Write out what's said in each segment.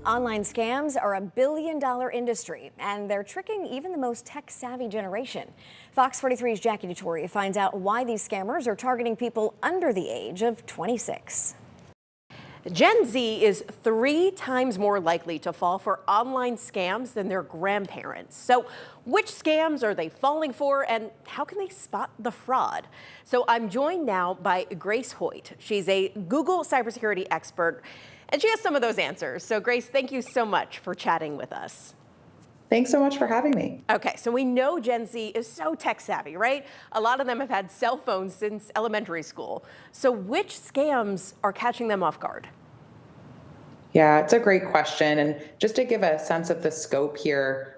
Online scams are a billion-dollar industry, and they're tricking even the most tech-savvy generation. Fox 43's Jackie DeTore finds out why these scammers are targeting people under the age of 26. Gen Z is 3 times more likely to fall for online scams than their grandparents. So which scams are they falling for, and how can they spot the fraud? So I'm joined now by Grace Hoyt. She's a Google Cybersecurity Expert, and she has some of those answers. So Grace, thank you so much for chatting with us. Thanks so much for having me. Okay, so we know Gen Z is so tech savvy, right? A lot of them have had cell phones since elementary school. So which scams are catching them off guard? Yeah, it's a great question. And just to give a sense of the scope here,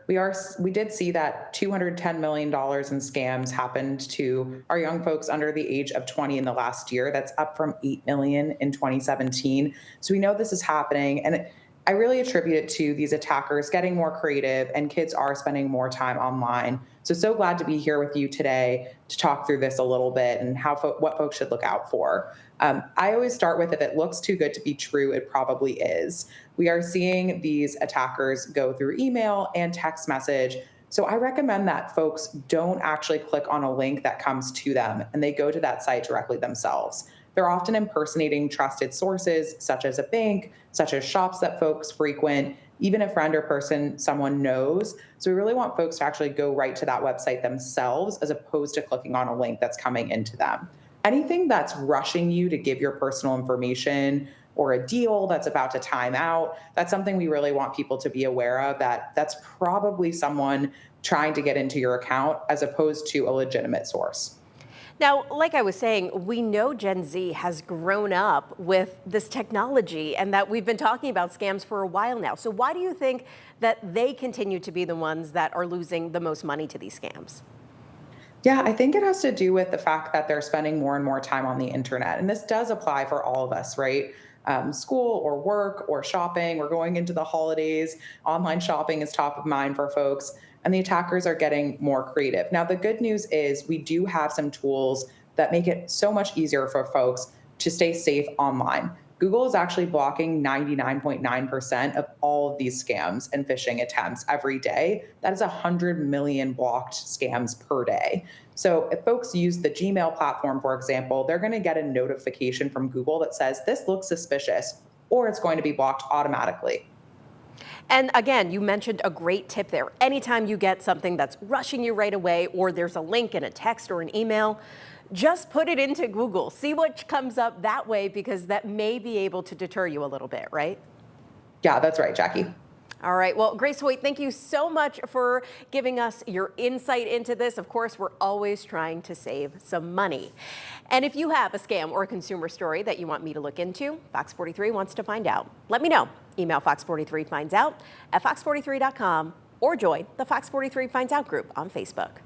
we did see that $210 million in scams happened to our young folks under the age of 20 in the last year. That's up from 8 million in 2017. So we know this is happening. And I really attribute it to these attackers getting more creative, and kids are spending more time online. So glad to be here with you today to talk through this a little bit and what folks should look out for. I always start with, if it looks too good to be true, it probably is. We are seeing these attackers go through email and text message. So I recommend that folks don't actually click on a link that comes to them, and they go to that site directly themselves. They're often impersonating trusted sources, such as a bank, such as shops that folks frequent, even a friend or person someone knows. So we really want folks to actually go right to that website themselves, as opposed to clicking on a link that's coming into them. Anything that's rushing you to give your personal information, or a deal that's about to time out, that's something we really want people to be aware of, that's probably someone trying to get into your account as opposed to a legitimate source. Now, like I was saying, we know Gen Z has grown up with this technology, and that we've been talking about scams for a while now. So why do you think that they continue to be the ones that are losing the most money to these scams? Yeah, I think it has to do with the fact that they're spending more and more time on the internet. And this does apply for all of us, right? School or work or shopping. We're going into the holidays. Online shopping is top of mind for folks, and the attackers are getting more creative. Now, the good news is we do have some tools that make it so much easier for folks to stay safe online. Google is actually blocking 99.9% of all of these scams and phishing attempts every day. That is 100 million blocked scams per day. So if folks use the Gmail platform, for example, they're going to get a notification from Google that says this looks suspicious, or it's going to be blocked automatically. And again, you mentioned a great tip there. Anytime you get something that's rushing you right away, or there's a link in a text or an email, just put it into Google. See what comes up that way, because that may be able to deter you a little bit, right? Yeah, that's right, Jackie. All right. Well, Grace Hoyt, thank you so much for giving us your insight into this. Of course, we're always trying to save some money. And if you have a scam or a consumer story that you want me to look into, Fox 43 wants to find out. Let me know. Email Fox43 Finds Out at fox43.com, or join the Fox 43 Finds Out group on Facebook.